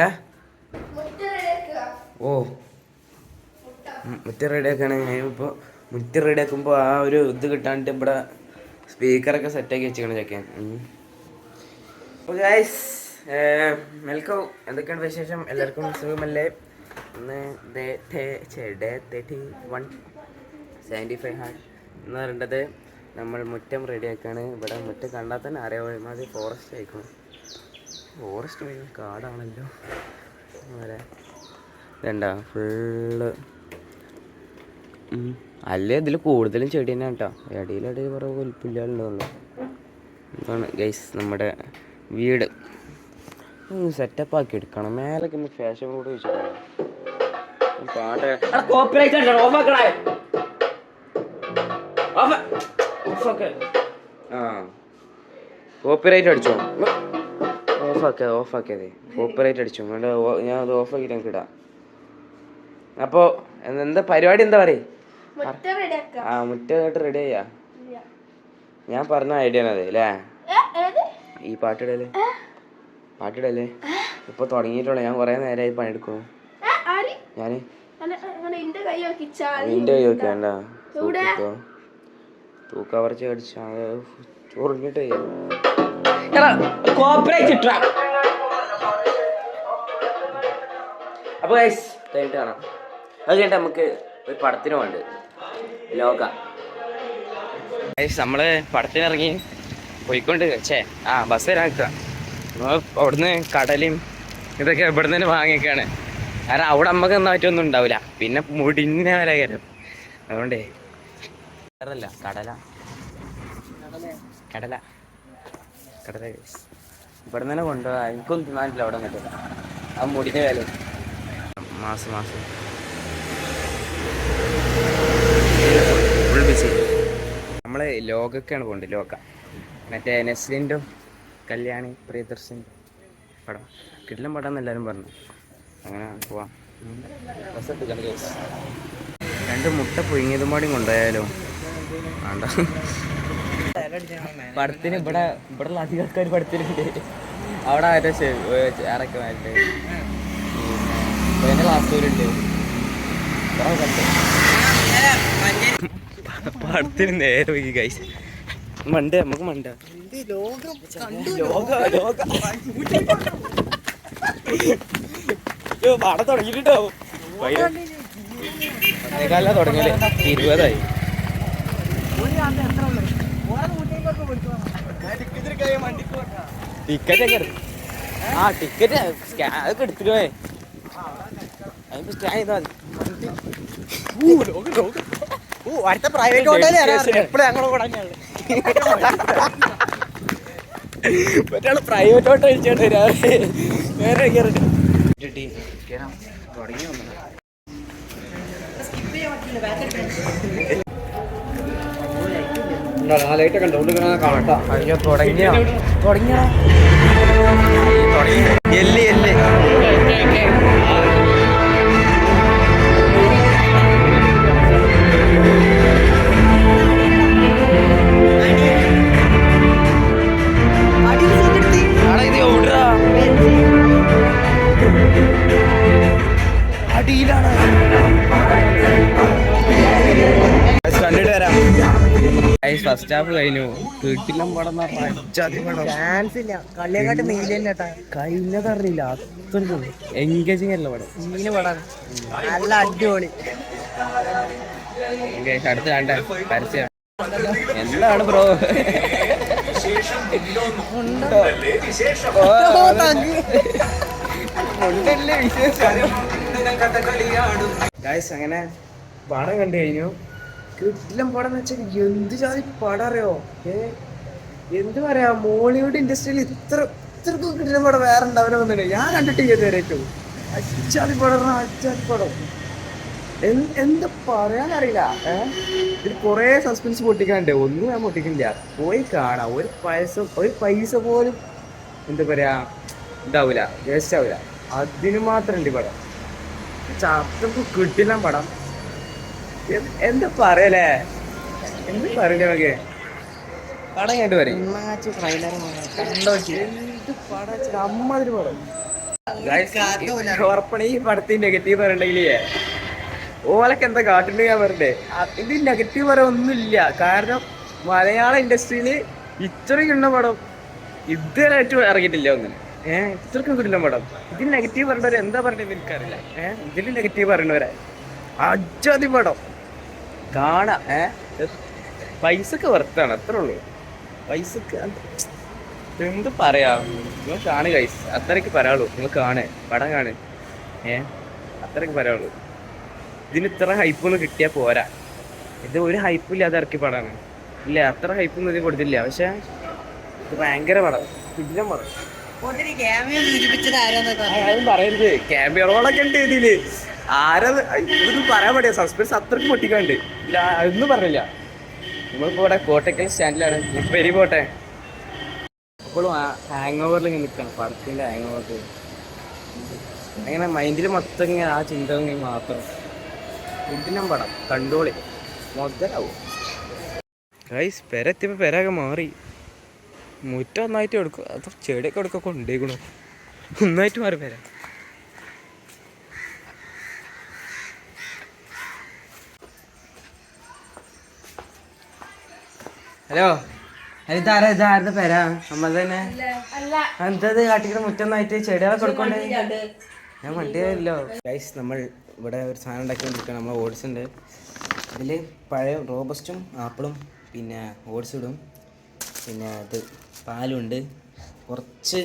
ഏ ഓ മുറ്റ റെഡിയാക്കാണ്. ഇപ്പോൾ മുറ്റ റെഡിയാക്കുമ്പോൾ ആ ഒരു ഇത് കിട്ടാണ്ട് ഇവിടെ സ്പീക്കറൊക്കെ സെറ്റാക്കി വെച്ചിരിക്കണം ചെക്കാൻ. അപ്പോൾ ഗൈസ് വെൽക്കം. എന്തൊക്കെയാണ് വിശേഷം? എല്ലാവർക്കും സുഖമല്ലേ? ഇന്ന് ഡേ 3175 ഹാർഡ് എന്ന് പറയേണ്ടത് നമ്മൾ മുറ്റം റെഡിയാക്കാണ്. ഇവിടെ മുറ്റം കണ്ടാൽ തന്നെ അറിയാമാതിരി ഫോറസ്റ്റ് ആയിക്കണം. ഫോറസ്റ്റ് പോയി കാടാണല്ലോ. അതുപോലെ ഇതുണ്ടാ ഫുള്ള് അല്ലേ ഇതിൽ കൂടുതലും ചെടി തന്നെ കേട്ടോ. ഇടയിലിടയിൽ കുറേ വലിപ്പില്ലാണ്ടുള്ളൂ. ഇതാണ് ഗൈസ് നമ്മുടെ വീട്. സെറ്റപ്പ് ആക്കി എടുക്കണം. മേലൊക്കെ ഒന്ന് ഫാഷൻ കൂടെ വെച്ചിട്ടുണ്ട്. പാട്ട് കോപ്പിറൈറ്റ് അടിച്ചോ? ഓഫാക്കിയതേ കോപ്പിറൈറ്റ് അടിച്ചു. ഞാൻ അത് ഓഫാക്കിയിട്ട് നമുക്ക് ഇടാം. അപ്പോൾ എന്താ പരിപാടി? എന്താ പറയും? മുറ്റായിട്ട് റെഡി ആയാ? ഞാൻ പറഞ്ഞ ഐഡിയ അതെ അല്ലേ? ഈ പാട്ടിടല്ലേ ഇപ്പൊ തുടങ്ങിയിട്ടുള്ള. ഞാൻ കൊറേ നേരമായി പണിയെടുക്കും. ഞാന് നിന്റെ കൈ നോക്കിയാണ്ട തൂക്കവർച്ച അടിച്ച ചൊറിഞ്ഞിട്ടേ. അപ്പൊ കഴിഞ്ഞിട്ട് കാണാം. അത് കഴിഞ്ഞിട്ട് നമുക്ക് ഒരു പടത്തിന് വേണ്ട ലോക. നമ്മള് പടത്തിനിറങ്ങി പോയിക്കൊണ്ട് ബസ് വരാൻ നിൽക്കുക. അവിടുന്ന് കടലും ഇതൊക്കെ ഇവിടുന്ന് തന്നെ വാങ്ങിക്കാണ്. കാരണം അവിടെ നമുക്ക് നന്നായിട്ടൊന്നും ഉണ്ടാവില്ല. പിന്നെ മുടിഞ്ഞ വില കയറും. അതുകൊണ്ടേ വേറല്ല കടല ഇവിടെ തന്നെ കൊണ്ടുപോകാ. എനിക്കൊന്നും തിന്നാനില്ല അവിടെ പറ്റില്ല. ആ മുടിഞ്ഞ വില മാസം ഫുൾ ബിസി. നമ്മള് ലോകക്കാണ് പോകേണ്ടത്. ലോക മറ്റേ നെസ്ലിൻ്റെ കല്യാണി പ്രിയദർശൻ പടം കിടിലം പടം എന്ന് എല്ലാവരും പറഞ്ഞു. അങ്ങനെ പോവാം. രണ്ട് മുട്ട പുഴുങ്ങിയതും പാടി കൊണ്ടുപോയാലോ? വേണ്ട. പടത്തിന് ഇവിടെയുള്ള അധികം ആൾക്കാർ പടത്തിനുണ്ട്. അവിടെ ആരോ ഇറക്കി മാറ്റി പിന്നെ ക്ലാസ്സൂരുണ്ട്. പടത്തിന് നേരെ പോയി ഗൈസ്. മണ്ട നമുക്ക് മണ്ട പടം തുടങ്ങിയിട്ടുണ്ടാവും. അതിനേക്കാള തുടങ്ങിയല്ലേ 20ആയി. ടിക്കറ്റൊക്കെ ടിക്കറ്റ് അതൊക്കെ എടുത്തിട്ട് പോയേ. അതിപ്പോ സ്കാൻ ചെയ്താൽ മതി. അടുത്ത പ്രൈവറ്റ് ഹോട്ടൽ എപ്പോഴും ഞങ്ങൾ മറ്റാള് പ്രൈവറ്റ് ഹോട്ടൽ കഴിച്ചോണ്ട് രാവിലെ വേറെ തുടങ്ങി വന്നു. ലൈറ്റൊക്കെ ഉണ്ട് കാണട്ടോ. അയ്യോ തുടങ്ങിയ എല്ല് അടിയിലാണ്. കണ്ടിട്ട് വരാം. ഫസ്റ്റ് ഹാഫ് കഴിഞ്ഞു. വീട്ടിലും പടം ചാൻസ് ഇല്ല. കളിയെക്കാട്ട് നീലട്ടാ കഴിഞ്ഞതറിയില്ല. അത്രയ്ക്കും എൻഗേജിങ് അല്ല പടം. സീന് പടാണ് നല്ല അടിപൊളി. അടുത്ത് കണ്ട പരസ്യം എന്താണ് ബ്രോ? അങ്ങനെ പടം കണ്ടു കഴിഞ്ഞു. കിട്ടിലും പടം എന്ന് വെച്ചാൽ എന്ത് ജാതി പടം അറിയോ? എന്ത് പറയാ, മോളിവുഡ് ഇൻഡസ്ട്രിയിൽ ഇത്രക്കും കിട്ടിലും പടം വേറെ ഉണ്ടാവുന്ന ഞാൻ കണ്ടിട്ടില്ല ഇതുവരെയായിട്ടും. അച്ചാതി പടം എന്താ പറയാനറിയില്ല. ഇതിൽ കുറെ സസ്പെൻസ് പൊട്ടിക്കാനുണ്ട്. ഒന്നും ഞാൻ പൊട്ടിക്കില്ല. പോയി കാണാം. ഒരു പൈസ പോലും എന്താ പറയാ ഇതാവൂല, വേസ്റ്റ് ആവൂല. അതിന് മാത്രം ഉണ്ട് പടം. അത്രക്കും കിട്ടില്ല പടം. എന്താ പറയലേ, എന്ത് പറയണ്ടേ നമുക്ക്? പടം കേട്ട് പറയും. എന്ത് പടം അമ്മാതിരി പടം. ഉറപ്പണ ഈ പടത്തിൽ നെഗറ്റീവ് പറയണ്ടെങ്കിലേ ഓലൊക്കെ എന്താ കാട്ടുന്നത് ഞാൻ പറഞ്ഞേ. ഇത് നെഗറ്റീവ് പറയാൻ ഒന്നുമില്ല. കാരണം മലയാള ഇൻഡസ്ട്രിയിൽ ഇത്രയും കിട്ടുന്ന പടം ഇതുവരായിട്ട് ഇറങ്ങിയിട്ടില്ല ഒന്നും. ഇത്രക്കും കിട്ടുന്ന പടം. ഇതിന് നെഗറ്റീവ് പറയണവരെ എന്താ പറയണത് എനിക്കറിയില്ല. ഇതിന് നെഗറ്റീവ് പറയണവരെ അജാതി പടം കാണാ. പൈസക്ക് വർത്താണ്, അത്രേ ഉള്ളൂ. പൈസക്ക് എന്ത് പറയാ, നിങ്ങൾ കാണ് ഗൈസ്, അത്രയ്ക്ക് പറയാളൂ. നിങ്ങൾ കാണ്, പടം കാണ്. അത്രയ്ക്ക് പറയാളൂ. ഇതിന് ഇത്ര ഹൈപ്പൊന്നും കിട്ടിയാൽ പോരാ. ഇത് ഒരു ഹൈപ്പും ഇല്ലാതെ ഇറക്കി പടമാണ്. ഇല്ല, അത്ര ഹൈപ്പൊന്നും ഇതിന് കൊടുത്തില്ല. പക്ഷെ ഇത് ഭയങ്കര പടം, ഇതിലും പടം. അതും പറയരുത്, ക്യാമിയ റോളൊക്കെ ഉണ്ട് ഇതില്. ആരാ ഇതൊന്നും പറയാൻ പാടില്ല. സസ്പെൻസ് അത്രയ്ക്ക് പൊട്ടിക്കാണ്ട്. ഇല്ല, അതൊന്നും പറഞ്ഞില്ല. നമ്മളിപ്പോ ഇവിടെ കോട്ടക്കൽ സ്റ്റാൻഡിലാണ്. പെരി പോട്ടെ. ഇപ്പോഴും ഹാങ് ഓവറിൽ ഇങ്ങനെ നിൽക്കണം, പടത്തിന്റെ ഹാങ് ഓവറിൽ. അങ്ങനെ മൈൻഡിൽ മൊത്തം ഇങ്ങനെ ആ ചിന്ത മാത്രം. ഇതിനും പടം കണ്ടോളി, മുതലാവും ഗൈസ്. പെരെത്തിയപ്പോൾ പെരൊക്കെ മാറി. മുറ്റം ഒന്നായിട്ട് എടുക്കും, അത് ചെടിയൊക്കെ എടുക്കൊക്കെ കൊണ്ടേക്കണു. ഒന്നായിട്ട് മാറി പെര. ഹലോ, ഇതാരുടെ പേരാ? നമ്മൾ തന്നെ എന്തത് കാട്ടിക്കണ മുറ്റൊന്നായിട്ട് ചെടികളൊക്കെ കൊടുക്കണ്ടേ? ഞാൻ വണ്ടിയല്ലോ ഗൈസ്. നമ്മൾ ഇവിടെ ഒരു സാധനം ഉണ്ടാക്കി കൊണ്ടിരിക്കുകയാണ്. നമ്മൾ ഓട്സ് ഉണ്ട്. ഇതിൽ പഴയ റോബസ്റ്റും ആപ്പിളും പിന്നെ ഓട്സ് ഇടും. പിന്നെ ഇത് പാലുണ്ട്. കുറച്ച്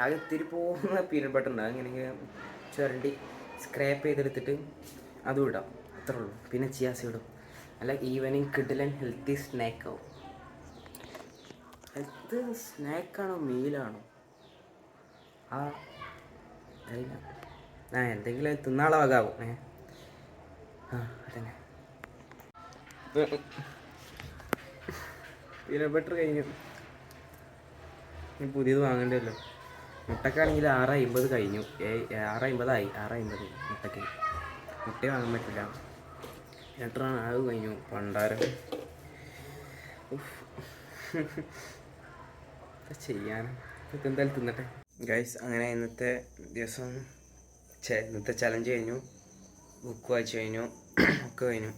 ആകെ ഇത്തിരി പോകുന്ന പീനട്ട് ബട്ടർ ഉണ്ട്. അങ്ങനെ ചുരണ്ടി സ്ക്രാപ്പ് ചെയ്തെടുത്തിട്ട് അതും ഇടാം, അത്രേ ഉള്ളൂ. പിന്നെ ചിയാസി ഇടും. അല്ല ഈവനിങ് കിഡിലൻ ഹെൽത്തി സ്നാക്കാവും. ഇത് സ്നാക്കാണോ മീലാണോ? അറിയില്ല. എന്തെങ്കിലും തിന്നാളെ വകാവും. അതന്നെ. പീനട്ട് ബട്ടർ കഴിഞ്ഞു. പുതിയത് വാങ്ങേണ്ടല്ലോ. മുട്ടക്കാണെങ്കിൽ 6.50 കഴിഞ്ഞു. 6.50 6.50 മുട്ടയ്ക്ക്. മുട്ട വാങ്ങാൻ പറ്റില്ല. എത്രയാണ് അത് കഴിഞ്ഞു പണ്ടാരം. ചെയ്യാൻ ഇതൊക്കെ എന്തായാലും തിന്നട്ടെ ഗൈസ്. അങ്ങനെ ഇന്നത്തെ ദിവസം ഇന്നത്തെ ചലഞ്ച് കഴിഞ്ഞു. ബുക്ക് വായിച്ചു കഴിഞ്ഞു, ഒക്കെ കഴിഞ്ഞു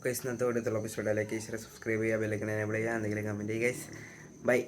ഗൈസ്. ഇന്നത്തെ വീഡിയോത്തുള്ള എപ്പിസോഡ് ലൈക്ക് ചെയ്യുക, സബ്സ്ക്രൈബ് ചെയ്യുക, ബെല്ലൈക്കൺ എനേബിൾ ചെയ്യുക, എന്തെങ്കിലും കമൻറ്റ് ചെയ്യുക ഗൈസ്. ബൈ.